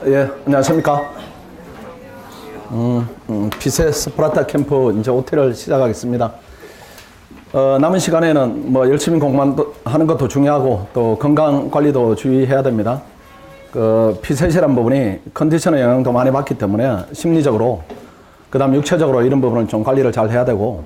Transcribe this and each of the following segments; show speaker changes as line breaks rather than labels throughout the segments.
예, 안녕하십니까. 피세 스프라타 캠프 이제 OT를 시작하겠습니다. 남은 시간에는 뭐 열심히 공부하는 것도 중요하고 또 건강 관리도 주의해야 됩니다. 피셋이라는 부분이 컨디션의 영향도 많이 받기 때문에 심리적으로, 그 다음 육체적으로 이런 부분은 좀 관리를 잘 해야 되고,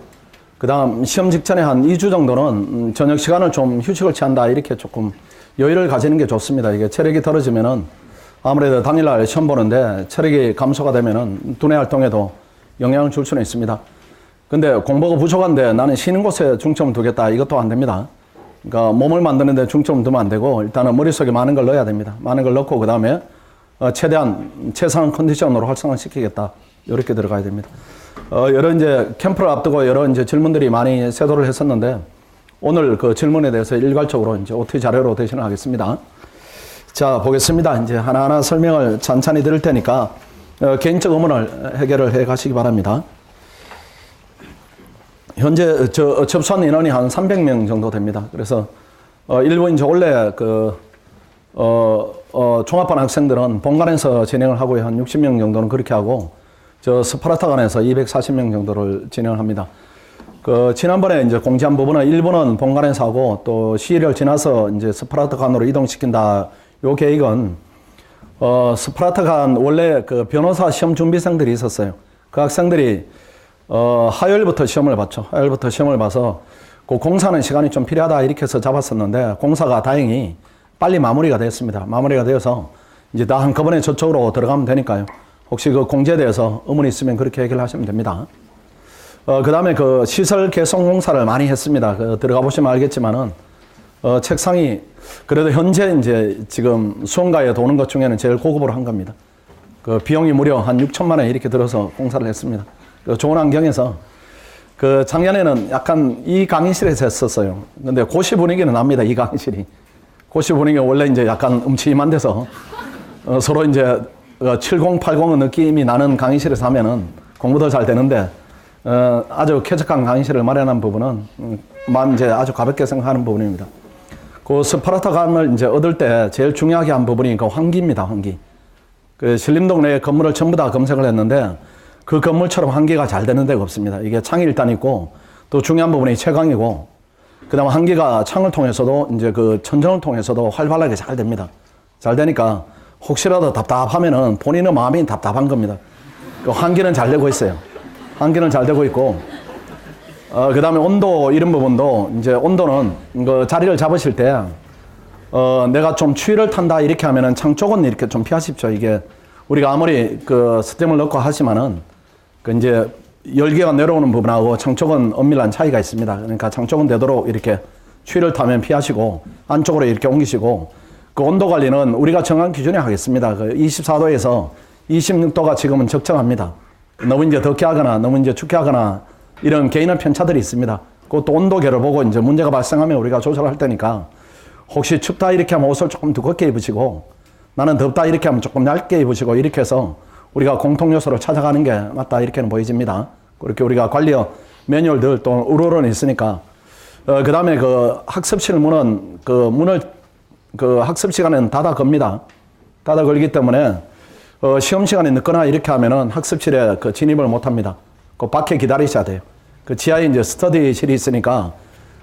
그 다음 시험 직전에 한 2주 정도는 저녁 시간을 좀 휴식을 취한다, 이렇게 조금 여유를 가지는 게 좋습니다. 이게 체력이 떨어지면은 아무래도 당일날 시험 보는데 체력이 감소가 되면은 두뇌 활동에도 영향을 줄 수는 있습니다. 근데 공부가 부족한데 나는 쉬는 곳에 중점을 두겠다, 이것도 안 됩니다. 그러니까 몸을 만드는데 중점을 두면 안 되고, 일단은 머릿속에 많은 걸 넣어야 됩니다. 많은 걸 넣고 그 다음에 최대한 최상의 컨디션으로 활성화 시키겠다, 이렇게 들어가야 됩니다. 여러 이제 캠프를 앞두고 여러 이제 질문들이 많이 쇄도를 했었는데, 오늘 그 질문에 대해서 일괄적으로 이제 OT 자료로 대신을 하겠습니다. 자, 보겠습니다. 이제 하나하나 설명을 찬찬히 드릴 테니까 개인적 의문을 해결을 해 가시기 바랍니다. 현재 접수한 인원이 한 300명 정도 됩니다. 그래서 일부 이제 원래 종합반 학생들은 본관에서 진행을 하고요. 한 60명 정도는 그렇게 하고, 스파르타관에서 240명 정도를 진행을 합니다. 지난번에 이제 공지한 부분은 일부는 본관에서 하고, 또 시일을 지나서 이제 스파르타관으로 이동시킨다. 요 계획은, 스파르타관 원래 변호사 시험 준비생들이 있었어요. 그 학생들이, 화요일부터 시험을 봤죠. 화요일부터 시험을 봐서, 공사는 시간이 좀 필요하다, 이렇게 해서 잡았었는데, 공사가 다행히 빨리 마무리가 됐습니다. 마무리가 되어서, 이제 다 한꺼번에 저쪽으로 들어가면 되니까요. 혹시 공지에 대해서 의문이 있으면 그렇게 얘기를 하시면 됩니다. 그 다음에 시설 개선 공사를 많이 했습니다. 들어가 보시면 알겠지만은, 책상이, 그래도 현재 이제 지금 수원가에 도는 것 중에는 제일 고급으로 한 겁니다. 비용이 무려 한 6천만 원 이렇게 들어서 공사를 했습니다. 좋은 환경에서, 작년에는 약간 이 강의실에서 했었어요. 근데 고시 분위기는 납니다, 이 강의실이. 고시 분위기가 원래 이제 약간 음침한 데서, 서로 이제 70, 80의 느낌이 나는 강의실에서 하면은 공부도 잘 되는데, 아주 쾌적한 강의실을 마련한 부분은, 이제 아주 가볍게 생각하는 부분입니다. 스파르타관을 이제 얻을 때 제일 중요하게 한 부분이 환기입니다, 환기. 신림동 내 건물을 전부 다 검색을 했는데, 그 건물처럼 환기가 잘 되는 데가 없습니다. 이게 창이 일단 있고, 또 중요한 부분이 채광이고, 그 다음 환기가 창을 통해서도, 이제 천정을 통해서도 활발하게 잘 됩니다. 잘 되니까, 혹시라도 답답하면은 본인의 마음이 답답한 겁니다. 환기는 잘 되고 있어요. 환기는 잘 되고 있고, 그 다음에 온도, 이런 부분도, 이제 온도는, 자리를 잡으실 때, 내가 좀 추위를 탄다, 이렇게 하면은 창 쪽은 이렇게 좀 피하십시오. 이게, 우리가 아무리 스팀을 넣고 하시면은, 이제 열기가 내려오는 부분하고 창 쪽은 엄밀한 차이가 있습니다. 그러니까 창 쪽은 되도록 이렇게 추위를 타면 피하시고, 안쪽으로 이렇게 옮기시고, 온도 관리는 우리가 정한 기준에 하겠습니다. 24도에서 26도가 지금은 적정합니다. 너무 이제 덥게 하거나, 너무 이제 춥게 하거나, 이런 개인의 편차들이 있습니다. 그것도 온도계를 보고 이제 문제가 발생하면 우리가 조절할 테니까, 혹시 춥다 이렇게 하면 옷을 조금 두껍게 입으시고, 나는 덥다 이렇게 하면 조금 얇게 입으시고, 이렇게 해서 우리가 공통 요소를 찾아가는 게 맞다, 이렇게는 보여집니다. 그렇게 우리가 관리어 매뉴얼들 또 우러러는 있으니까. 그 다음에 학습실 문은, 문을 학습 시간에는 닫아 겁니다. 닫아 걸기 때문에, 시험 시간에 늦거나 이렇게 하면은 학습실에 진입을 못 합니다. 밖에 기다리셔야 돼요. 지하에 이제 스터디실이 있으니까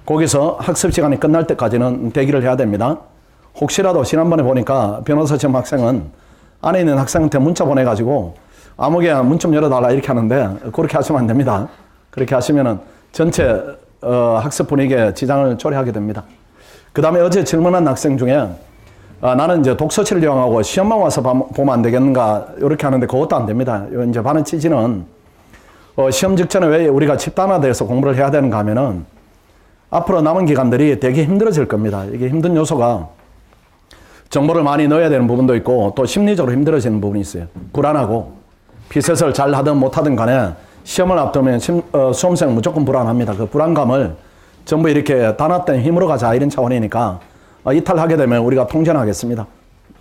거기서 학습 시간이 끝날 때까지는 대기를 해야 됩니다. 혹시라도 지난번에 보니까 변호사 시험 학생은 안에 있는 학생한테 문자 보내가지고 아무개야 문 좀 열어달라 이렇게 하는데, 그렇게 하시면 안 됩니다. 그렇게 하시면은 전체 학습 분위기에 지장을 초래하게 됩니다. 그 다음에 어제 질문한 학생 중에, 나는 이제 독서실을 이용하고 시험만 와서 보면 안 되겠는가, 이렇게 하는데 그것도 안 됩니다. 이제 반의 취지는, 시험 직전에 왜 우리가 집단화돼서 공부를 해야 되는가 하면은, 앞으로 남은 기간들이 되게 힘들어질 겁니다. 이게 힘든 요소가, 정보를 많이 넣어야 되는 부분도 있고, 또 심리적으로 힘들어지는 부분이 있어요. 불안하고, 피셋을 잘 하든 못하든 간에, 시험을 앞두면 수험생은 무조건 불안합니다. 그 불안감을 전부 이렇게 단합된 힘으로 가자, 이런 차원이니까, 이탈하게 되면 우리가 통제하겠습니다.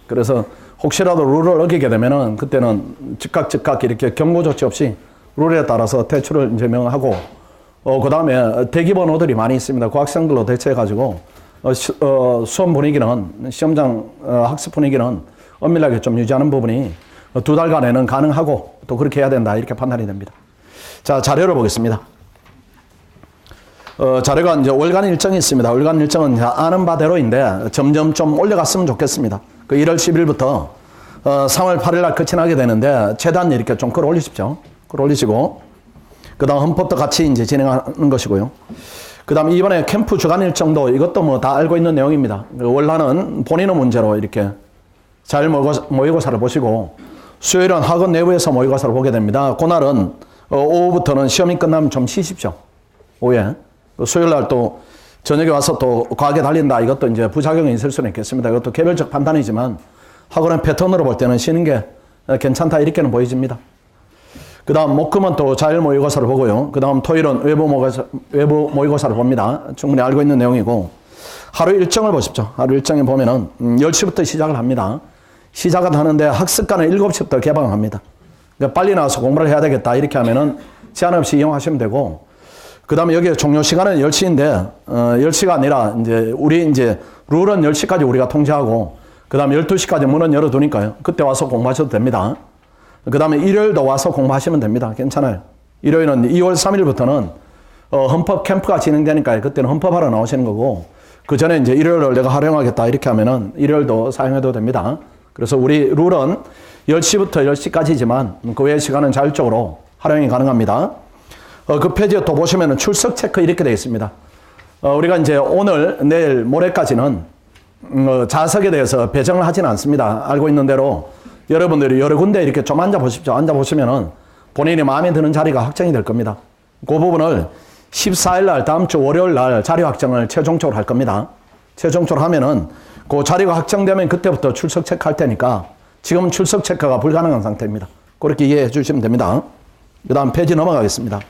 그래서 혹시라도 룰을 어기게 되면은, 그때는 즉각 이렇게 경고 조치 없이 룰에 따라서 퇴출을 이제 명하고, 그 다음에 대기 번호들이 많이 있습니다. 그 학생들로 대체해가지고, 수험 분위기는, 시험장 학습 분위기는 엄밀하게 좀 유지하는 부분이 2달간에는 가능하고 또 그렇게 해야 된다 이렇게 판단이 됩니다. 자, 자료를 보겠습니다. 자료가 이제 월간 일정이 있습니다. 월간 일정은 아는 바대로인데 점점 좀 올려갔으면 좋겠습니다. 그 1월 10일부터 3월 8일 날 끝이 나게 되는데 최대한 이렇게 좀 끌어올리십시오. 끌어올리시고 그 다음 헌법도 같이 이제 진행하는 것이고요. 그 다음 이번에 캠프 주간 일정도 이것도 뭐 다 알고 있는 내용입니다. 월화는 본인의 문제로 이렇게 자율 모의고사를 보시고 수요일은 학원 내부에서 모의고사를 보게 됩니다. 그날은 오후부터는 시험이 끝나면 좀 쉬십시오. 오후에. 수요일 날 또 저녁에 와서 또 과하게 달린다. 이것도 이제 부작용이 있을 수는 있겠습니다. 이것도 개별적 판단이지만 학원의 패턴으로 볼 때는 쉬는 게 괜찮다. 이렇게는 보여집니다. 그 다음 목금은 또 자율 모의고사를 보고요. 그 다음 토요일은 외부 모의고사를 봅니다. 충분히 알고 있는 내용이고 하루 일정을 보십시오. 하루 일정에 보면은 10시부터 시작을 합니다. 시작을 하는데 학습관은 7시부터 개방합니다. 그러니까 빨리 나와서 공부를 해야 되겠다. 이렇게 하면은 제한 없이 이용하시면 되고 그 다음에 여기 종료 시간은 10시인데 10시가 아니라 우리 룰은 10시까지 우리가 통제하고 그 다음에 12시까지 문은 열어두니까요. 그때 와서 공부하셔도 됩니다. 그 다음에 일요일도 와서 공부하시면 됩니다. 괜찮아요. 일요일은 2월 3일부터는 헌법 캠프가 진행되니까 그때는 헌법하러 나오시는 거고 그 전에 일요일을 내가 활용하겠다 이렇게 하면은 일요일도 사용해도 됩니다. 그래서 우리 룰은 10시부터 10시까지지만 그 외의 시간은 자율적으로 활용이 가능합니다. 그 페이지에 또 보시면은 출석 체크 이렇게 되어 있습니다. 우리가 오늘, 내일, 모레까지는 자석에 대해서 배정을 하지는 않습니다. 알고 있는 대로 여러분들이 여러 군데 이렇게 좀 앉아보십시오. 앉아보시면은 본인이 마음에 드는 자리가 확정이 될 겁니다. 그 부분을 14일 날, 다음 주 월요일 날 자리 확정을 최종적으로 할 겁니다. 최종적으로 하면은 그 자리가 확정되면 그때부터 출석 체크할 테니까 지금은 출석 체크가 불가능한 상태입니다. 그렇게 이해해 주시면 됩니다. 그 다음 페이지 넘어가겠습니다.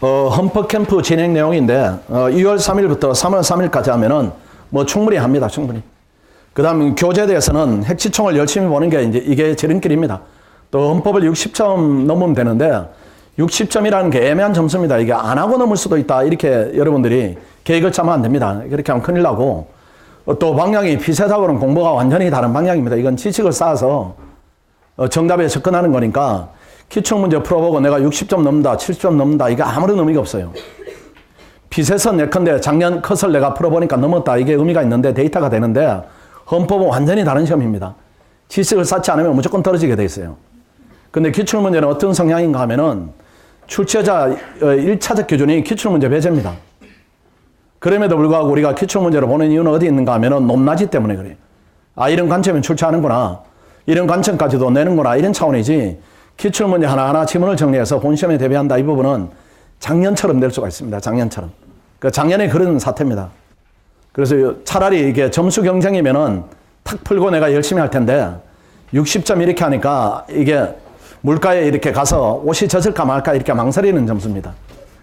헌법 캠프 진행 내용인데 2월 3일부터 3월 3일까지 하면은 뭐 충분히 합니다. 충분히. 그 다음 교재에 대해서는 핵시총을 열심히 보는 게 이게 지름길입니다. 또 헌법을 60점 넘으면 되는데 60점이라는 게 애매한 점수입니다. 이게 안 하고 넘을 수도 있다. 이렇게 여러분들이 계획을 짜면 안 됩니다. 그렇게 하면 큰일 나고 또 방향이 피셋하고는 공부가 완전히 다른 방향입니다. 이건 지식을 쌓아서 정답에 접근하는 거니까 기출문제 풀어보고 내가 60점 넘는다, 70점 넘는다, 이게 아무런 의미가 없어요. 피셋은 예컨대 작년 컷을 내가 풀어보니까 넘었다. 이게 의미가 있는데 데이터가 되는데 헌법은 완전히 다른 시험입니다. 지식을 쌓지 않으면 무조건 떨어지게 돼 있어요. 근데 기출문제는 어떤 성향인가 하면은 출제자 1차적 기준이 기출문제 배제입니다. 그럼에도 불구하고 우리가 기출문제를 보는 이유는 어디 있는가 하면은 높낮이 때문에 그래요. 아, 이런 관점이 출제하는구나. 이런 관점까지도 내는구나. 이런 차원이지 기출문제 하나하나 지문을 정리해서 본시험에 대비한다. 이 부분은 작년처럼 낼 수가 있습니다. 작년처럼. 그 작년에 그런 사태입니다. 그래서 차라리 이게 점수 경쟁이면은 탁 풀고 내가 열심히 할 텐데 60점 이렇게 하니까 이게 물가에 이렇게 가서 옷이 젖을까 말까 이렇게 망설이는 점수입니다.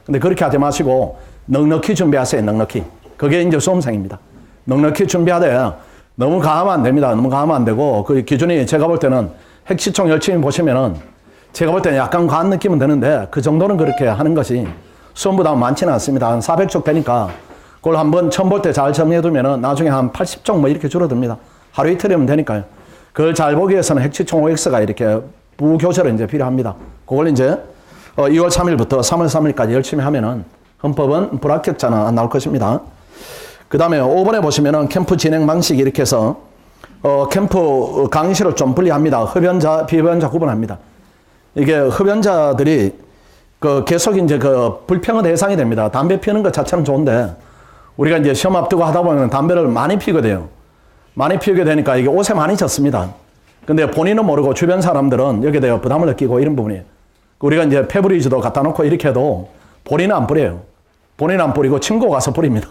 근데 그렇게 하지 마시고 넉넉히 준비하세요. 넉넉히. 그게 수험생입니다. 넉넉히 준비하되 너무 가하면 안 됩니다. 너무 가하면 안 되고 그 기준이 제가 볼 때는 핵시총 열심히 보시면은 제가 볼 때는 약간 과한 느낌은 드는데 그 정도는 그렇게 하는 것이 수험 부담 많지는 않습니다. 한 400쪽 되니까 그걸 한번 처음 볼 때 잘 정리해두면은 나중에 한 80쪽 뭐 이렇게 줄어듭니다. 하루 이틀이면 되니까요. 그걸 잘 보기 위해서는 핵시총 OX가 이렇게 부교재로 필요합니다. 그걸 2월 3일부터 3월 3일까지 열심히 하면은 헌법은 불합격자는 안 나올 것입니다. 그 다음에 5번에 보시면은 캠프 진행 방식 이렇게 해서 캠프 강의실을 좀 분리합니다. 흡연자, 비흡연자 구분합니다. 이게 흡연자들이 계속 불평의 대상이 됩니다. 담배 피우는 것 자체는 좋은데 우리가 시험 앞두고 하다 보면 담배를 많이 피우게 돼요. 많이 피우게 되니까 이게 옷에 많이 젖습니다. 근데 본인은 모르고 주변 사람들은 여기에 대해 부담을 느끼고 이런 부분이에요. 우리가 페브리즈도 갖다 놓고 이렇게 해도 본인은 안 뿌려요. 본인은 안 뿌리고 친구가 가서 뿌립니다.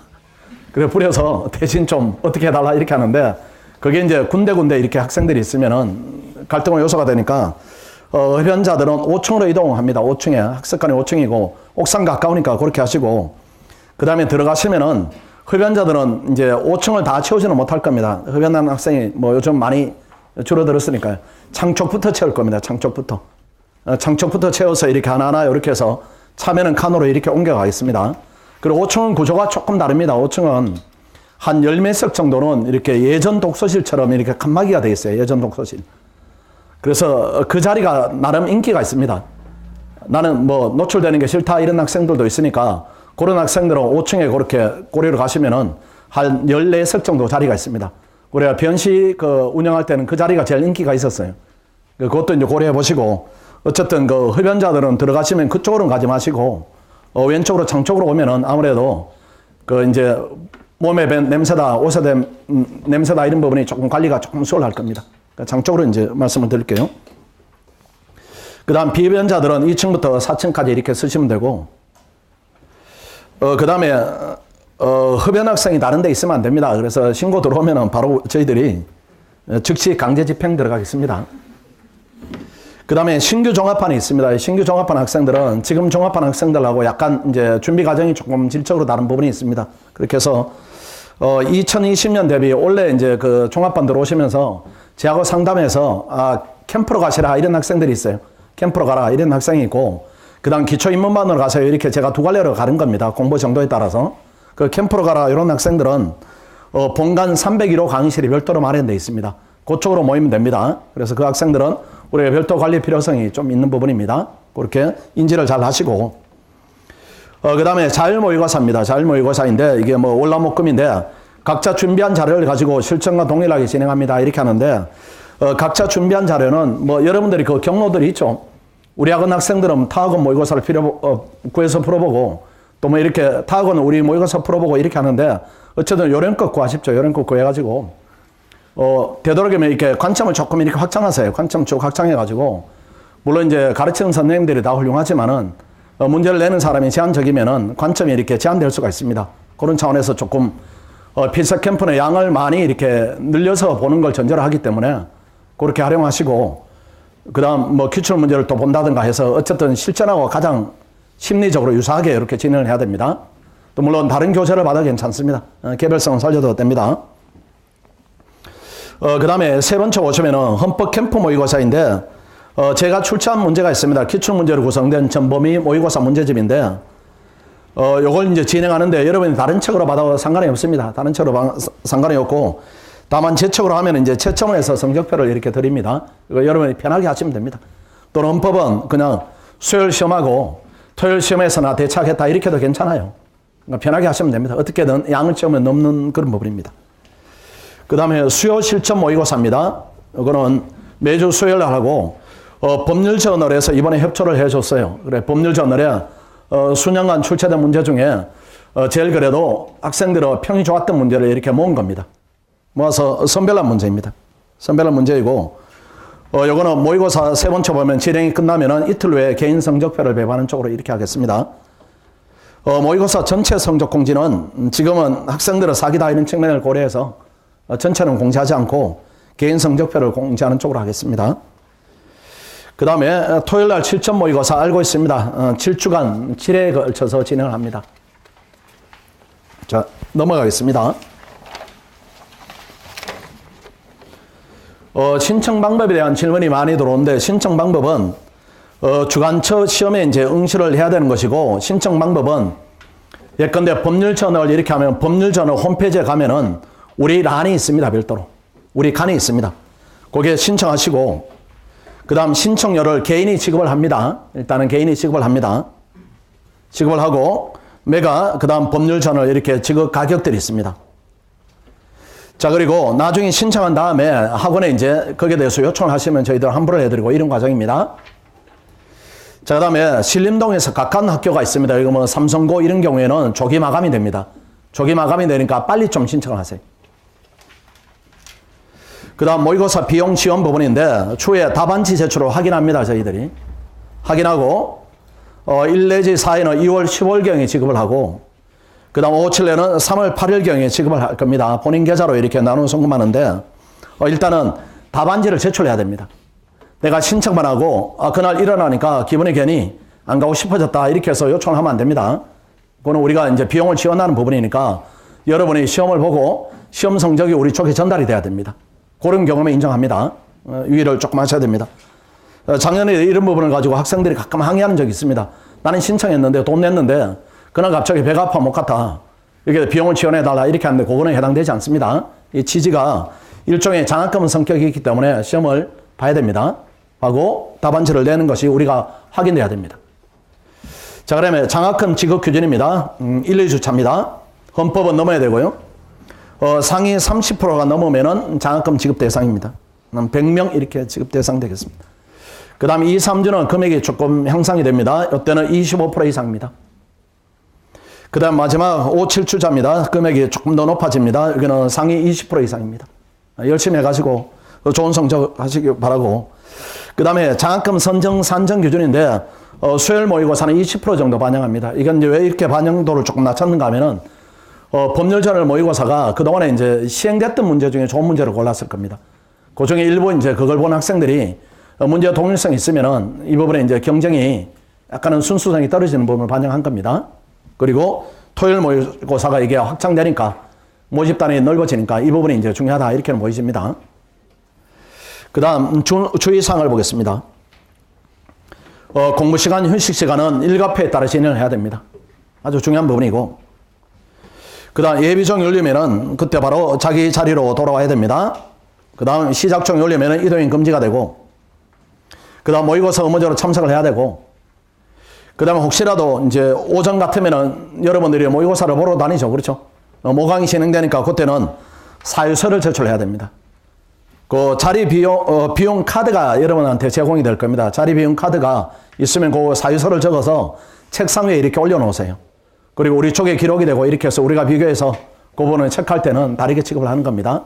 그래 뿌려서 대신 좀 어떻게 해달라 이렇게 하는데 그게 군데군데 이렇게 학생들이 있으면은 갈등의 요소가 되니까 흡연자들은 5층으로 이동합니다. 5층에 학습관이 5층이고 옥상 가까우니까 그렇게 하시고 그 다음에 들어가시면은 흡연자들은 5층을 다 채우지는 못할 겁니다. 흡연하는 학생이 요즘 많이 줄어들었으니까요. 창쪽부터 채울 겁니다. 창쪽부터. 창쪽부터 채워서 이렇게 하나하나 이렇게 해서 차면은 칸으로 이렇게 옮겨가겠습니다. 그리고 5층은 구조가 조금 다릅니다. 5층은 한 열 몇 석 정도는 이렇게 예전 독서실처럼 이렇게 칸막이가 되어 있어요. 예전 독서실. 그래서 그 자리가 나름 인기가 있습니다. 나는 뭐 노출되는 게 싫다 이런 학생들도 있으니까 그런 학생들은 5층에 그렇게 고려를 가시면은 한 14석 정도 자리가 있습니다. 그래야 변시 운영할 때는 그 자리가 제일 인기가 있었어요. 그것도 이제 고려해 보시고, 어쨌든 흡연자들은 들어가시면 그쪽으로는 가지 마시고, 왼쪽으로 창쪽으로 오면은 아무래도 이제 몸에 밴 냄새다, 옷에 밴 냄새다 이런 부분이 조금 관리가 조금 수월할 겁니다. 장쪽으로 이제 말씀을 드릴게요. 그 다음 비흡연자들은 2층부터 4층까지 이렇게 쓰시면 되고, 그 다음에, 흡연 학생이 다른 데 있으면 안 됩니다. 그래서 신고 들어오면은 바로 저희들이 즉시 강제 집행 들어가겠습니다. 그 다음에 신규 종합반이 있습니다. 신규 종합반 학생들은 지금 종합반 학생들하고 약간 이제 준비 과정이 조금 질적으로 다른 부분이 있습니다. 그렇게 해서, 2020년 대비 원래 이제 종합반 들어오시면서 저하고 상담해서, 캠프로 가시라 이런 학생들이 있어요. 캠프로 가라 이런 학생이 있고, 그 다음 기초 입문반으로 가세요. 이렇게 제가 두 갈래로 가는 겁니다. 공부 정도에 따라서. 캠프로 가라 이런 학생들은, 본관 301호 강의실이 별도로 마련되어 있습니다. 그쪽으로 모이면 됩니다. 그래서 그 학생들은 우리가 별도 관리 필요성이 좀 있는 부분입니다. 그렇게 인지를 잘 하시고, 그 다음에 자율모의고사입니다. 자율모의고사인데 이게 뭐 월화목금인데 각자 준비한 자료를 가지고 실전과 동일하게 진행합니다. 이렇게 하는데, 각자 준비한 자료는 뭐 여러분들이 경로들이 있죠. 우리 학원 학생들은 타학원 모의고사를 구해서 풀어보고, 또 뭐 이렇게 타학원은 우리 모의고사 풀어보고 이렇게 하는데, 어쨌든 요령껏 구하십시오. 요령껏 구해가지고, 되도록이면 이렇게 관점을 조금 이렇게 확장하세요. 관점 쭉 확장해가지고, 물론 이제 가르치는 선생님들이 다 훌륭하지만은, 문제를 내는 사람이 제한적이면은 관점이 이렇게 제한될 수가 있습니다. 그런 차원에서 조금, 필사 캠프의 양을 많이 이렇게 늘려서 보는 걸 전제로 하기 때문에, 그렇게 활용하시고, 그 다음 뭐 기출 문제를 또 본다든가 해서 어쨌든 실전하고 가장 심리적으로 유사하게 이렇게 진행을 해야 됩니다. 또 물론 다른 교재를 받아도 괜찮습니다. 개별성을 살려도 됩니다. 그 다음에 세 번째 오시면은 헌법 캠프 모의고사인데, 제가 출제한 문제가 있습니다. 기출 문제로 구성된 전범위 모의고사 문제집인데, 요걸 이제 진행하는데 여러분이 다른 책으로 받아도 상관이 없습니다. 다른 책으로 상관이 없고, 다만 제 책으로 하면 이제 채점을 해서 성적표를 이렇게 드립니다. 이거 여러분이 편하게 하시면 됩니다. 또는 헌법은 그냥 수요일 시험하고 토요일 시험에서나 대체하겠다 이렇게 해도 괜찮아요. 그러니까 편하게 하시면 됩니다. 어떻게든 양을 채우면 넘는 그런 부분입니다. 그 다음에 수요 실전 모의고사입니다. 이거는 매주 수요일 날 하고, 법률저널에서 이번에 협조를 해줬어요. 그래, 법률저널에 수년간 출제된 문제 중에 제일 그래도 학생들의 평이 좋았던 문제를 이렇게 모은 겁니다. 모아서 선별한 문제입니다. 선별한 문제이고, 요거는 모의고사 세 번째 보면 진행이 끝나면은 이틀 후에 개인 성적표를 배부하는 쪽으로 이렇게 하겠습니다. 모의고사 전체 성적 공지는 지금은 학생들의 사기다 이런 측면을 고려해서 전체는 공지하지 않고 개인 성적표를 공지하는 쪽으로 하겠습니다. 그 다음에 토요일 날 7점 모의고사 알고 있습니다. 7주간 7회에 걸쳐서 진행을 합니다. 자, 넘어가겠습니다. 신청 방법에 대한 질문이 많이 들어오는데, 신청 방법은 주간처 시험에 이제 응시를 해야 되는 것이고, 신청 방법은 예컨대 법률저널 이렇게 하면 법률저널 홈페이지에 가면은 우리 란이 있습니다. 별도로 우리 칸이 있습니다. 거기에 신청하시고, 그 다음 신청료를 개인이 지급을 합니다. 일단은 개인이 지급을 합니다. 지급을 하고 매가 그 다음 법률저널 이렇게 지급 가격들이 있습니다. 자, 그리고 나중에 신청한 다음에 학원에 이제 거기에 대해서 요청을 하시면 저희들 환불을 해드리고 이런 과정입니다. 자, 그 다음에 신림동에서 가까운 학교가 있습니다. 이거 뭐 삼성고 이런 경우에는 조기 마감이 됩니다. 조기 마감이 되니까 빨리 좀 신청을 하세요. 그 다음 모의고사 비용 지원 부분인데, 추후에 답안지 제출을 확인합니다. 저희들이 확인하고 1 내지 4회는 2월 10월경에 지급을 하고, 그 다음 5, 7회는 3월 8일경에 지급을 할 겁니다. 본인 계좌로 이렇게 나누어 송금하는데, 일단은 답안지를 제출해야 됩니다. 내가 신청만 하고 그날 일어나니까 기분이 괜히 안 가고 싶어졌다 이렇게 해서 요청을 하면 안 됩니다. 그거는 우리가 이제 비용을 지원하는 부분이니까 여러분이 시험을 보고 시험 성적이 우리 쪽에 전달이 돼야 됩니다. 그런 경험에 인정합니다. 유의를 조금 하셔야 됩니다. 작년에 이런 부분을 가지고 학생들이 가끔 항의하는 적이 있습니다. 나는 신청했는데 돈 냈는데 그날 갑자기 배가 아파 못 갔다. 이렇게 비용을 지원해달라 이렇게 하는데 그거는 해당되지 않습니다. 이 취지가 일종의 장학금 성격이 있기 때문에 시험을 봐야 됩니다. 하고 답안지를 내는 것이 우리가 확인돼야 됩니다. 자, 그러면 장학금 지급 기준입니다. 1, 2주 차입니다. 헌법은 넘어야 되고요. 상위 30%가 넘으면은 장학금 지급 대상입니다. 100명 이렇게 지급 대상 되겠습니다. 그 다음 2, 3주는 금액이 조금 향상이 됩니다. 이때는 25% 이상입니다. 그 다음 마지막 5, 7주자입니다. 금액이 조금 더 높아집니다. 여기는 상위 20% 이상입니다. 열심히 해가지고 좋은 성적 하시기 바라고. 그 다음에 장학금 선정, 산정 기준인데 수요일 모의고사는 20% 정도 반영합니다. 이건 이제 왜 이렇게 반영도를 조금 낮췄는가 하면은 법률전을 모의고사가 그동안에 이제 시행됐던 문제 중에 좋은 문제를 골랐을 겁니다. 그 중에 일부 이제 그걸 본 학생들이 문제 동일성이 있으면은 이 부분에 이제 경쟁이 약간은 순수성이 떨어지는 부분을 반영한 겁니다. 그리고 토요일 모의고사가 이게 확장되니까 모집단이 넓어지니까 이 부분이 이제 중요하다 이렇게는 보여집니다. 그 다음 주의사항을 보겠습니다. 공부시간, 휴식시간은 일과표에 따라 진행을 해야 됩니다. 아주 중요한 부분이고. 그 다음 예비종이 열리면은 그때 바로 자기 자리로 돌아와야 됩니다. 그 다음 시작종이 열리면은 이동이 금지가 되고, 그 다음 모의고사 의무적으로 참석을 해야 되고, 그 다음에 혹시라도 이제 오전 같으면은 여러분들이 모의고사를 보러 다니죠. 그렇죠? 모강이 진행되니까 그때는 사유서를 제출해야 됩니다. 그 자리 비용 카드가 여러분한테 제공이 될 겁니다. 자리 비용 카드가 있으면 그 사유서를 적어서 책상 위에 이렇게 올려놓으세요. 그리고 우리 쪽에 기록이 되고 이렇게 해서 우리가 비교해서 그 부분을 체크할 때는 다르게 취급을 하는 겁니다.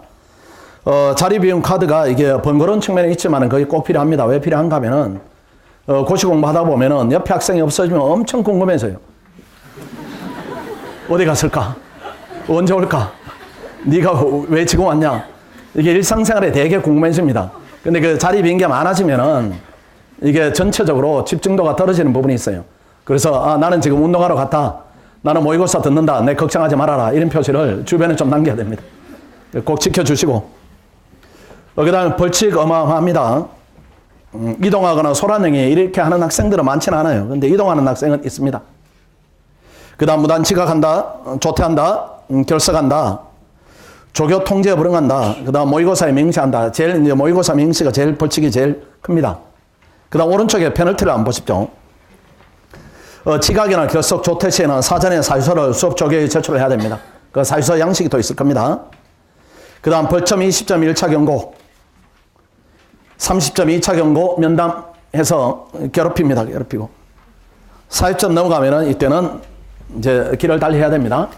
자리 비용 카드가 이게 번거로운 측면이 있지만 거의 꼭 필요합니다. 왜 필요한가 하면은 고시 공부하다 보면은 옆에 학생이 없어지면 엄청 궁금해져요. 어디 갔을까? 언제 올까? 네가 왜 지금 왔냐? 이게 일상생활에 되게 궁금해집니다. 근데 그 자리 빈 게 많아지면은 이게 전체적으로 집중도가 떨어지는 부분이 있어요. 그래서 나는 지금 운동하러 갔다. 나는 모의고사 듣는다. 내 걱정하지 말아라. 이런 표시를 주변에 좀 남겨야 됩니다. 꼭 지켜주시고. 그 다음에 벌칙 어마어마합니다. 이동하거나 소란행위 이렇게 하는 학생들은 많지는 않아요. 근데 이동하는 학생은 있습니다. 그 다음 무단 지각한다. 조퇴한다. 결석한다. 조교 통제 불응한다. 그 다음 모의고사에 명시한다. 제일 이제 모의고사 명시가 제일 벌칙이 제일 큽니다. 그 다음 오른쪽에 페널티를 한번 보십시오. 지각이나 결석, 조퇴 시에는 사전에 사유서를 수업 조교에 제출을 해야 됩니다. 그 사유서 양식이 더 있을 겁니다. 그 다음 벌점 20점 1차 경고, 30점 2차 경고 면담해서 괴롭힙니다. 괴롭히고. 40점 넘어가면은 이때는 이제 길을 달리 해야 됩니다.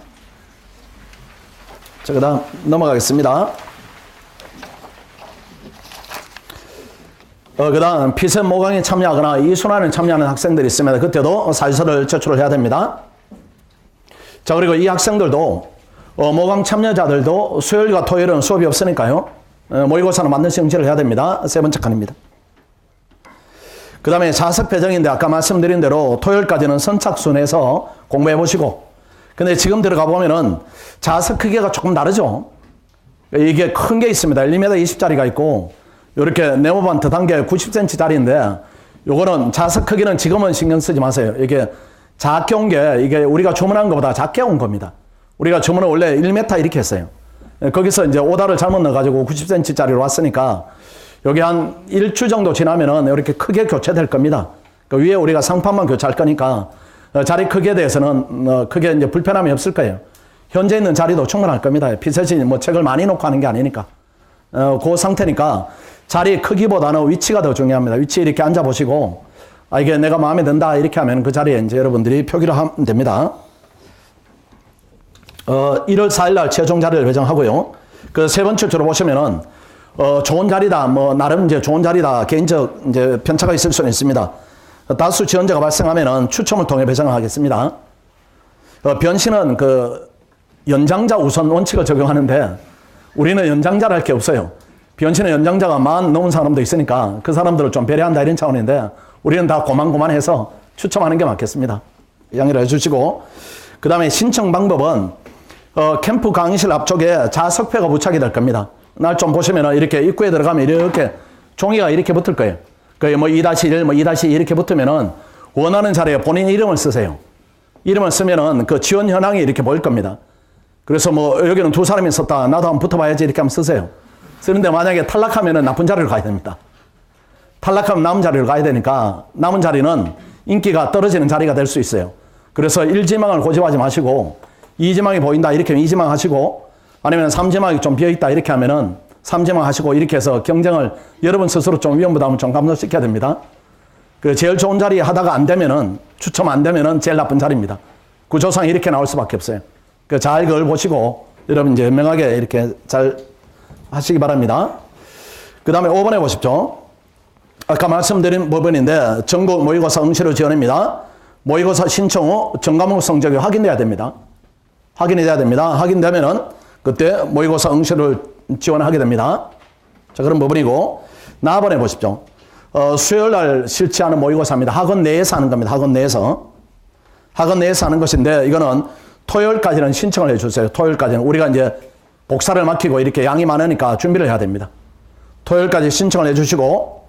자, 그 다음 넘어가겠습니다. 그 다음 피선 모강에 참여하거나 이순환에 참여하는 학생들이 있으면 그때도 사유서를 제출을 해야 됩니다. 자, 그리고 이 학생들도 모강 참여자들도 수요일과 토요일은 수업이 없으니까요. 모의고사는 맞는 시험지를 해야 됩니다. 세 번째 칸입니다. 그 다음에 자석 배정인데 아까 말씀드린 대로 토요일까지는 선착순에서 공부해 보시고, 근데 지금 들어가 보면은 자석 크기가 조금 다르죠. 이게 큰 게 있습니다. 1m 20짜리가 있고, 이렇게 네모반 듯한 게 90cm짜리인데, 요거는 자석 크기는 지금은 신경 쓰지 마세요. 이게 작게 온 게 이게 우리가 주문한 것보다 작게 온 겁니다. 우리가 주문을 원래 1m 이렇게 했어요. 거기서 이제 오다를 잘못 넣어가지고 90cm짜리로 왔으니까 여기 한 1주 정도 지나면은 이렇게 크게 교체될 겁니다. 그 위에 우리가 상판만 교체할 거니까 자리 크기에 대해서는 크게 이제 불편함이 없을 거예요. 현재 있는 자리도 충분할 겁니다. 피셋이 뭐 책을 많이 놓고 하는 게 아니니까. 그 상태니까 자리 크기보다는 위치가 더 중요합니다. 위치 이렇게 앉아보시고, 이게 내가 마음에 든다 이렇게 하면 그 자리에 이제 여러분들이 표기를 하면 됩니다. 1월 4일 날 최종 자리를 배정하고요. 그 세 번째 줄을 보시면은, 좋은 자리다, 뭐, 나름 이제 좋은 자리다, 개인적 이제 편차가 있을 수는 있습니다. 다수 지원자가 발생하면은 추첨을 통해 배정을 하겠습니다. 변신은 그 연장자 우선 원칙을 적용하는데 우리는 연장자를 할 게 없어요. 변신은 연장자가 40 넘은 사람도 있으니까 그 사람들을 좀 배려한다 이런 차원인데 우리는 다 고만고만해서 추첨하는 게 맞겠습니다. 양해를 해주시고, 그 다음에 신청 방법은 캠프 강의실 앞쪽에 자석표가 부착이 될 겁니다. 날 좀 보시면은 이렇게 입구에 들어가면 이렇게 종이가 이렇게 붙을 거예요. 그 뭐 2-1, 뭐 2-2 이렇게 붙으면은 원하는 자리에 본인 이름을 쓰세요. 이름을 쓰면은 그 지원 현황이 이렇게 보일 겁니다. 그래서 뭐 여기는 두 사람이 썼다. 나도 한번 붙어봐야지 이렇게 하면 쓰세요. 쓰는데 만약에 탈락하면은 나쁜 자리를 가야 됩니다. 탈락하면 남은 자리를 가야 되니까 남은 자리는 인기가 떨어지는 자리가 될 수 있어요. 그래서 1지망을 고집하지 마시고 2지망이 보인다 이렇게 하면 2지망 하시고 아니면 3지망이 좀 비어있다 이렇게 하면은 3지망 하시고 이렇게 해서 경쟁을 여러분 스스로 좀 위험 부담을 좀 감소시켜야 됩니다. 그 제일 좋은 자리 하다가 안 되면은 추첨 안 되면은 제일 나쁜 자리입니다. 구조상 이렇게 나올 수밖에 없어요. 그 잘 그걸 보시고 여러분 이제 현명하게 이렇게 잘 하시기 바랍니다. 그 다음에 5번에 보십시오. 아까 말씀드린 부분인데 전국 모의고사 응시로 지원입니다. 모의고사 신청 후 전과목 성적이 확인돼야 됩니다. 확인이 돼야 됩니다. 확인되면은 그때 모의고사 응시를 지원하게 됩니다. 자, 그런 부분이고 4번에 보십시오. 수요일 날 실시하는 모의고사입니다. 학원 내에서 하는 겁니다. 학원 내에서. 학원 내에서 하는 것인데 이거는 토요일까지는 신청을 해주세요. 토요일까지는. 우리가 이제 복사를 맡기고 이렇게 양이 많으니까 준비를 해야 됩니다. 토요일까지 신청을 해주시고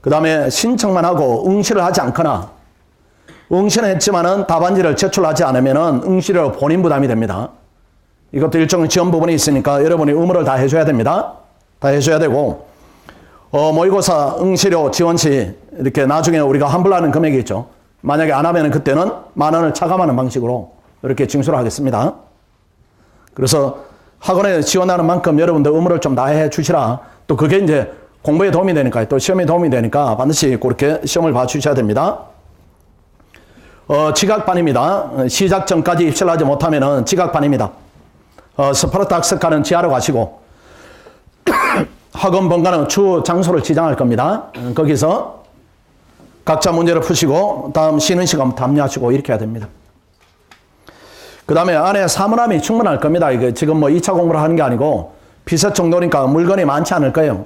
그 다음에 신청만 하고 응시를 하지 않거나 응시는 했지만은 답안지를 제출하지 않으면은 응시료 본인 부담이 됩니다. 이것도 일종의 지원 부분이 있으니까 여러분이 의무를 다 해줘야 됩니다. 다 해줘야 되고 모의고사 응시료 지원 시 이렇게 나중에 우리가 환불하는 금액이 있죠. 만약에 안 하면은 그때는 10,000원을 차감하는 방식으로 이렇게 징수를 하겠습니다. 그래서 학원에 지원하는 만큼 여러분들 의무를 좀 다해 주시라. 또 그게 이제 공부에 도움이 되니까 또 시험에 도움이 되니까 반드시 그렇게 시험을 봐 주셔야 됩니다. 지각반입니다. 시작 전까지 입시를 하지 못하면은 지각반입니다. 스파르타 학습가는 지하로 가시고 학원 본가는 주 장소를 지정할 겁니다. 거기서 각자 문제를 푸시고 다음 쉬는 시간 담요하시고 이렇게 해야 됩니다. 그 다음에 안에 사물함이 충분할 겁니다. 이게 지금 뭐 2차 공부를 하는 게 아니고 피셋 정도니까 물건이 많지 않을 거예요.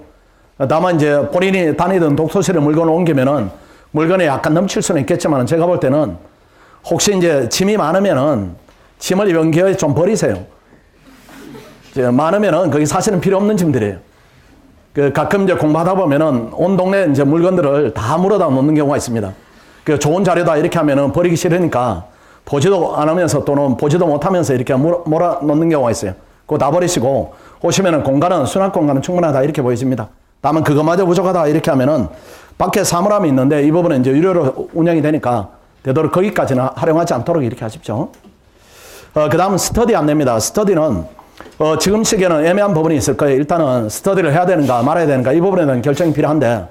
다만 이제 본인이 다니던 독서실에 물건을 옮기면은 물건이 약간 넘칠 수는 있겠지만 제가 볼 때는 혹시 이제 짐이 많으면은 짐을 연기에 좀 버리세요. 이제 많으면은 거기 사실은 필요 없는 짐들이에요. 그 가끔 이제 공부하다 보면은 온 동네 이제 물건들을 다 물어다 놓는 경우가 있습니다. 그 좋은 자료다 이렇게 하면은 버리기 싫으니까 보지도 않으면서 또는 보지도 못하면서 이렇게 몰아 놓는 경우가 있어요. 그거 다 버리시고 오시면은 공간은 수납 공간은 충분하다 이렇게 보여집니다. 다만 그것마저 부족하다 이렇게 하면은 밖에 사물함이 있는데 이 부분은 이제 유료로 운영이 되니까 되도록 거기까지는 활용하지 않도록 이렇게 하십시오. 그 다음은 스터디 안내입니다. 스터디는 지금 시기에는 애매한 부분이 있을 거예요. 일단은 스터디를 해야 되는가 말아야 되는가 이 부분에 대한 결정이 필요한데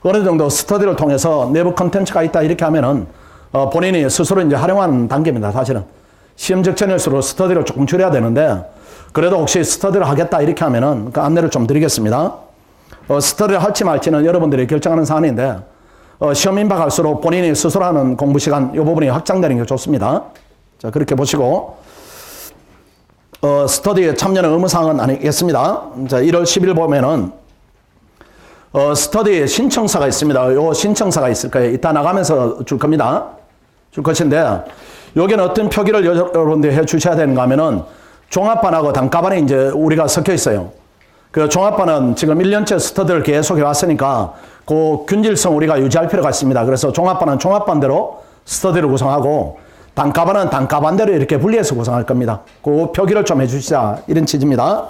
어느 정도 스터디를 통해서 내부 컨텐츠가 있다 이렇게 하면은 본인이 스스로 이제 활용하는 단계입니다. 사실은 시험 직전일수록 스터디를 조금 줄여야 되는데 그래도 혹시 스터디를 하겠다 이렇게 하면은 그 안내를 좀 드리겠습니다. 스터디를 할지 말지는 여러분들이 결정하는 사안인데 시험 임박할수록 본인이 스스로 하는 공부 시간 이 부분이 확장되는 게 좋습니다. 자, 그렇게 보시고 스터디에 참여는 의무사항은 아니겠습니다. 자, 1월 10일 보면은 스터디 신청서가 있습니다. 요 신청서가 있을 거예요. 이따 나가면서 줄 겁니다. 줄 것인데 여기는 어떤 표기를 여러분들이 해 주셔야 되는가 하면은 종합반하고 단과반이 이제 우리가 섞여 있어요. 그 종합반은 지금 1년째 스터디를 계속 해왔으니까 그 균질성 우리가 유지할 필요가 있습니다. 그래서 종합반은 종합반대로 스터디를 구성하고 단과반은 단과반대로 이렇게 분리해서 구성할 겁니다. 그 표기를 좀 해주시자 이런 취지입니다.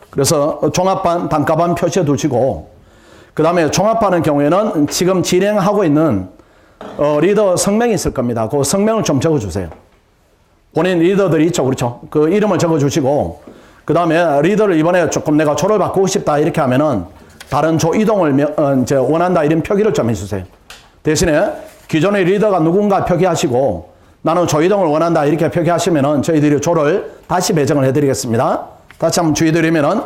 그래서 종합반, 단과반 표시해 두시고 그 다음에 종합반의 경우에는 지금 진행하고 있는 리더 성명이 있을 겁니다. 그 성명을 좀 적어주세요. 본인 리더들이 있죠. 그렇죠. 그 이름을 적어주시고 그 다음에 리더를 이번에 조금 내가 조를 바꾸고 싶다 이렇게 하면은 다른 조 이동을 이제 원한다 이런 표기를 좀 해주세요. 대신에 기존의 리더가 누군가 표기하시고 나는 조 이동을 원한다 이렇게 표기하시면은 저희들이 조를 다시 배정을 해드리겠습니다. 다시 한번 주의드리면은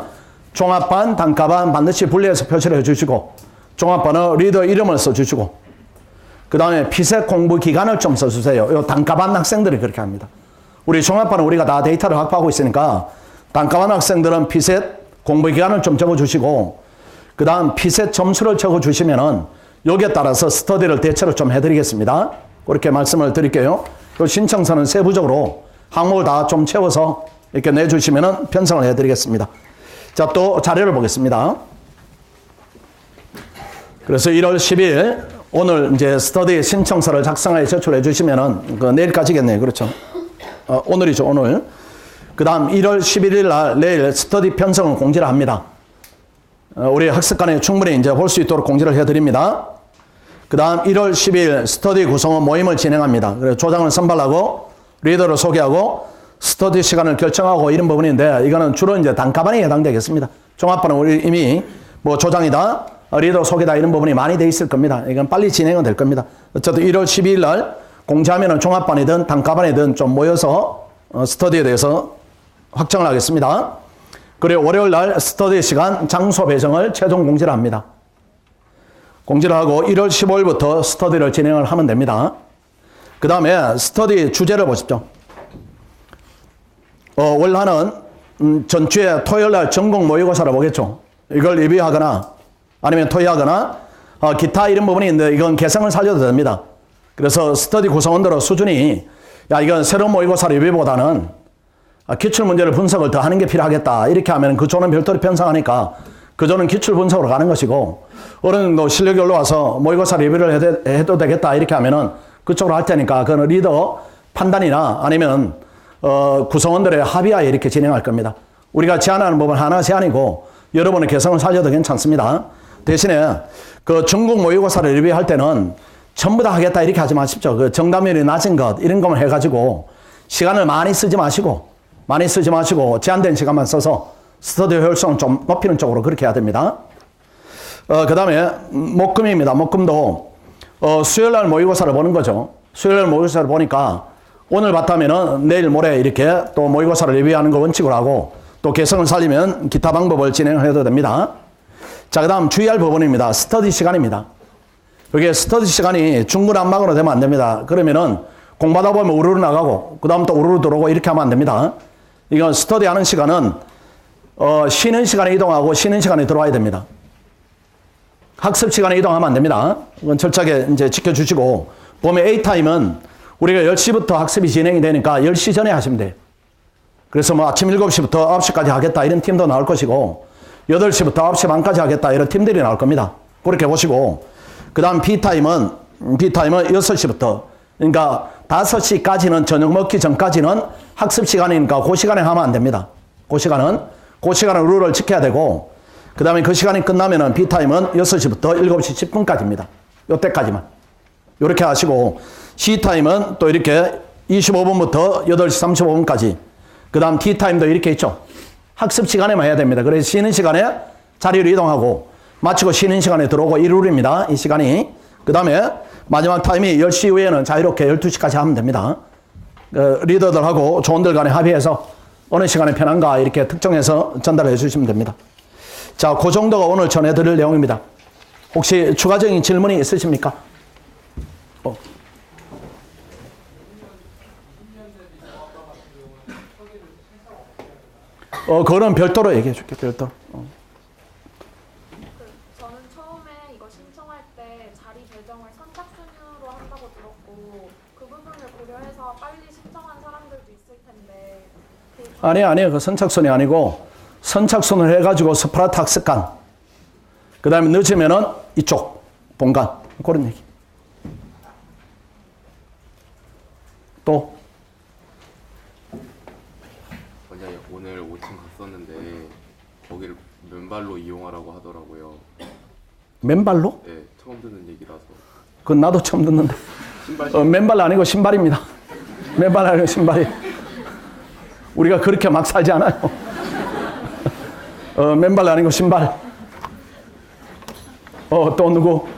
종합반, 단과반 반드시 분리해서 표시를 해주시고 종합반은 리더 이름을 써주시고 그 다음에 피셋 공부 기간을 좀 써주세요. 요 단과반 학생들이 그렇게 합니다. 우리 종합반은 우리가 다 데이터를 확보하고 있으니까 단과반 학생들은 피셋 공부 기간을 좀 적어주시고 그 다음 피셋 점수를 적어주시면은 여기에 따라서 스터디를 대체로 좀 해드리겠습니다. 그렇게 말씀을 드릴게요. 그 신청서는 세부적으로 항목을 다 좀 채워서 이렇게 내주시면은 편성을 해드리겠습니다. 자, 또 자료를 보겠습니다. 그래서 1월 10일 오늘 이제 스터디 신청서를 작성해 제출해 주시면은 그 내일까지겠네요. 그렇죠. 오늘이죠, 오늘. 그 다음 1월 11일 날 내일 스터디 편성을 공지를 합니다. 우리 학습관에 충분히 이제 볼 수 있도록 공지를 해드립니다. 그 다음 1월 12일 스터디 구성원 모임을 진행합니다. 그래서 조장을 선발하고 리더를 소개하고 스터디 시간을 결정하고 이런 부분인데 이거는 주로 이제 단과반에 해당되겠습니다. 종합반은 우리 이미 뭐 조장이다, 리더 소개다 이런 부분이 많이 돼 있을 겁니다. 이건 빨리 진행은 될 겁니다. 어쨌든 1월 12일 날 공지하면은 종합반이든 단과반이든 좀 모여서 스터디에 대해서 확정을 하겠습니다. 그리고 월요일 날 스터디 시간, 장소 배정을 최종 공지를 합니다. 공지를 하고 1월 15일부터 스터디를 진행을 하면 됩니다. 그 다음에 스터디 주제를 보십시오. 원래는 전주에 토요일 날 전공 모의고사를 보겠죠. 이걸 리뷰하거나 아니면 토의하거나 기타 이런 부분이 있는데 이건 개성을 살려도 됩니다. 그래서 스터디 구성원들의 수준이 야 이건 새로운 모의고사 리뷰보다는 기출 문제를 분석을 더 하는 게 필요하겠다. 이렇게 하면 그 조는 별도로 편성하니까 그 조는 기출 분석으로 가는 것이고 어느 정도 실력이 올라와서 모의고사 리뷰를 해도 되겠다. 이렇게 하면은 그쪽으로 할 테니까 그건 리더 판단이나 아니면 구성원들의 합의하에 이렇게 진행할 겁니다. 우리가 제안하는 부분 하나 제안이고 여러분의 개성을 살려도 괜찮습니다. 대신에 그 전국 모의고사를 리뷰할 때는 전부 다 하겠다 이렇게 하지 마십시오. 그 정답률이 낮은 것 이런 것만 해가지고 시간을 많이 쓰지 마시고 제한된 시간만 써서 스터디 효율성을 좀 높이는 쪽으로 그렇게 해야 됩니다. 그 다음에 목금입니다. 목금도 수요일 날 모의고사를 보는 거죠. 수요일 날 모의고사를 보니까 오늘 봤다면은 내일 모레 이렇게 또 모의고사를 리뷰하는 걸 원칙으로 하고 또 개성을 살리면 기타 방법을 진행을 해도 됩니다. 자, 그 다음 주의할 부분입니다. 스터디 시간입니다. 이게 스터디 시간이 중구난방으로 되면 안 됩니다. 그러면은 공부하다 보면 우르르 나가고 그 다음 또 우르르 들어오고 이렇게 하면 안 됩니다. 이건 스터디 하는 시간은 쉬는 시간에 이동하고 쉬는 시간에 들어와야 됩니다. 학습 시간에 이동하면 안 됩니다. 이건 철저하게 이제 지켜주시고 보면 A타임은 우리가 10시부터 학습이 진행이 되니까 10시 전에 하시면 돼요. 그래서 뭐 아침 7시부터 9시까지 하겠다 이런 팀도 나올 것이고 8시부터 9시 반까지 하겠다 이런 팀들이 나올 겁니다. 그렇게 보시고 그 다음 B타임은 6시부터 그러니까 5시까지는 저녁 먹기 전까지는 학습 시간이니까 그 시간에 하면 안 됩니다. 그 시간은 룰을 지켜야 되고 그 다음에 그 시간이 끝나면은 B타임은 6시부터 7시 10분까지입니다. 요때까지만. 요렇게 하시고 C타임은 또 이렇게 25분부터 8시 35분까지 그 다음 T타임도 이렇게 있죠. 학습 시간에만 해야 됩니다. 그래서 쉬는 시간에 자리를 이동하고 마치고 쉬는 시간에 들어오고 일요일입니다. 이 시간이. 그 다음에 마지막 타임이 10시 이후에는 자유롭게 12시까지 하면 됩니다. 리더들하고 조원들 간에 합의해서 어느 시간에 편한가 이렇게 특정해서 전달해 주시면 됩니다. 자, 그 정도가 오늘 전해드릴 내용입니다. 혹시 추가적인 질문이 있으십니까? 그거는 별도로 얘기해 줄게, 별도로.
저는 처음에 이거 신청할 때 자리 배정을 선착순으로 한다고 들었고 그 부분을 고려해서 빨리 신청한 사람들도 있을 텐데
아니에요. 그 선착순이 아니고 선착순을 해가지고 스파르타 학습관 그 다음에 늦으면은 이쪽 본관 그런 얘기. 또
만약에 오늘 5층 갔었는데 거기를 맨발로 이용하라고 하더라고요.
맨발로?
네, 처음 듣는 얘기라서.
그건 나도 처음 듣는데. 맨발 아니고 신발입니다. 맨발 아니고 신발이. 우리가 그렇게 막 살지 않아요. 맨발 아니고 신발. 또 누구?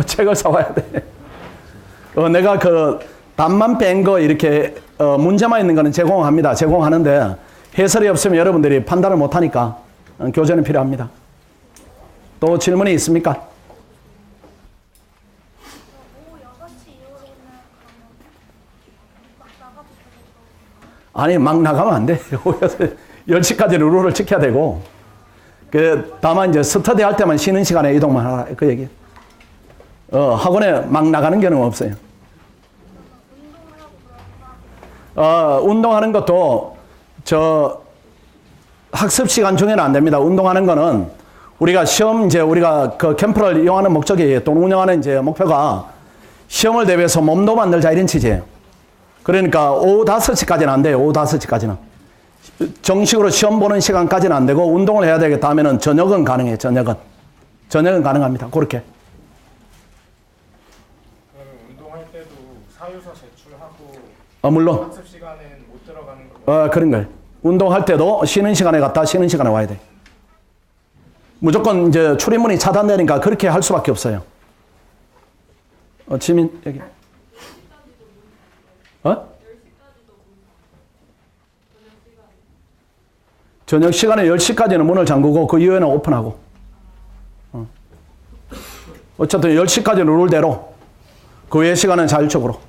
책을 사와야 돼. 내가 그 답만 뺀 거 이렇게 문제만 있는 거는 제공합니다. 제공하는데 해설이 없으면 여러분들이 판단을 못하니까 교재는 필요합니다. 또 질문이 있습니까? 아니 막 나가면 안 돼. 10시까지 룰을 지켜야 되고 다만 이제 스터디 할 때만 쉬는 시간에 이동만 하라 그 얘기. 학원에 막 나가는 경우는 없어요. 운동하는 것도 학습 시간 중에는 안 됩니다. 운동하는 거는 우리가 시험 우리가 그 캠프를 이용하는 목적이 또 운영하는 목표가 시험을 대비해서 몸도 만들자 이런 취지예요. 그러니까 오후 5시까지는 안 돼요. 오후 5시까지는. 정식으로 시험 보는 시간까지는 안 되고 운동을 해야 되겠다 하면은 저녁은 가능해요. 저녁은 가능합니다. 그렇게.
그러면 운동할 때도 사유서 제출하고
물론.
학습 시간에는 못 들어가는 거.
그런 거예요. 운동할 때도 쉬는 시간에 갔다 쉬는 시간에 와야 돼. 무조건 이제 출입문이 차단되니까 그렇게 할 수밖에 없어요. 지민, 여기. 저녁 시간에 10시까지는 문을 잠그고 그 이후에는 오픈하고. 어쨌든 10시까지는 룰대로 그 외의 시간은 자율적으로.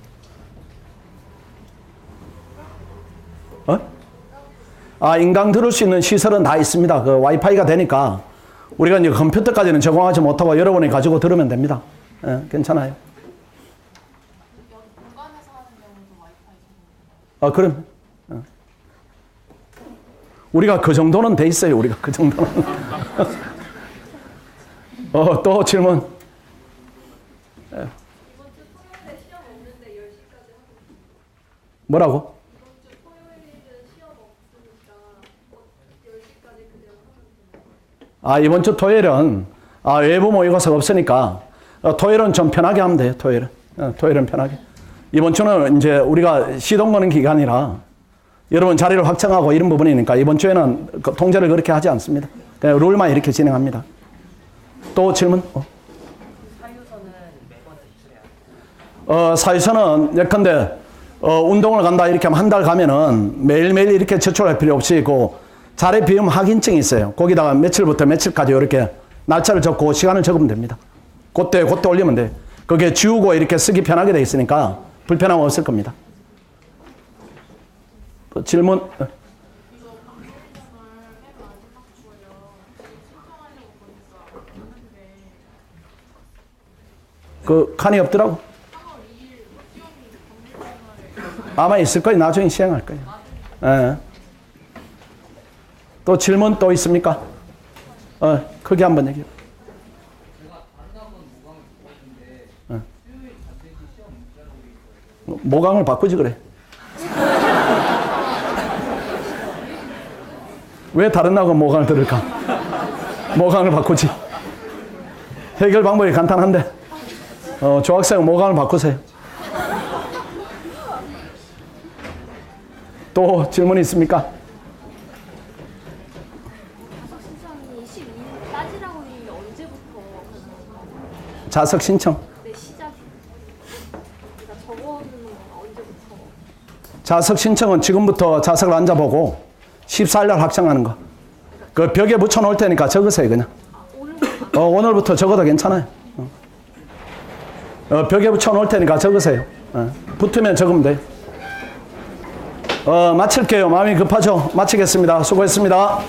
인강 들을 수 있는 시설은 다 있습니다. 그 와이파이가 되니까 우리가 이제 컴퓨터까지는 제공하지 못하고 여러분이 가지고 들으면 됩니다. 괜찮아요.
공간에서 하는 경우도 와이파이
그럼. 우리가 그 정도는 돼 있어요. 우리가 그 정도는. 또 질문.
이번 주 토요일에 시험 없는데 10시까지 하고
뭐라고?
이번 주 토요일은 시험 없으니까 10시까지 그대로 하면 되나요?
이번 주 토요일은 외부 모의고사가 없으니까 토요일은 좀 편하게 하면 돼요. 토요일은 편하게. 이번 주는 이제 우리가 시동 거는 기간이라 여러분 자리를 확정하고 이런 부분이니까 이번 주에는 통제를 그렇게 하지 않습니다. 그냥 룰만 이렇게 진행합니다. 또 질문?
사유서는 매번 제출해야 돼요.
사유서는 예컨대 운동을 간다 이렇게 하면 한 달 가면은 매일매일 이렇게 제출할 필요 없이 그 자리 비움 확인증이 있어요. 거기다가 며칠부터 며칠까지 이렇게 날짜를 적고 시간을 적으면 됩니다. 그때 올리면 돼. 그게 지우고 이렇게 쓰기 편하게 돼 있으니까 불편함 없을 겁니다. 또 질문?
이거 방송을 맨 마지막 주에요. 신청하려고 보니까 없는데
그 칸이 없더라고.
3월 2일 시험이 법률생활에
아마 있을 거예요. 나중에 시행할 거예요. 예. 또 질문 또 있습니까? 크게 한번 얘기해. 모강을 바꾸지 그래. 왜 다른 학원 모강을 들을까? 모강을 바꾸지. 해결 방법이 간단한데 조학생은 모강을 바꾸세요. 또 질문 있습니까?
자석 신청이 12일 따지라고 했는데 언제부터 가능한가요?
자석 신청.
네, 시작이. 그러니까 적어놓는 건 언제부터?
자석 신청은 지금부터 자석을 앉아보고 14일 날 확정하는 거. 그 벽에 붙여 놓을 테니까 적으세요, 그냥. 오늘부터 적어도 괜찮아요. 벽에 붙여 놓을 테니까 적으세요. 붙으면 적으면 돼요. 마칠게요. 마음이 급하죠? 마치겠습니다. 수고했습니다.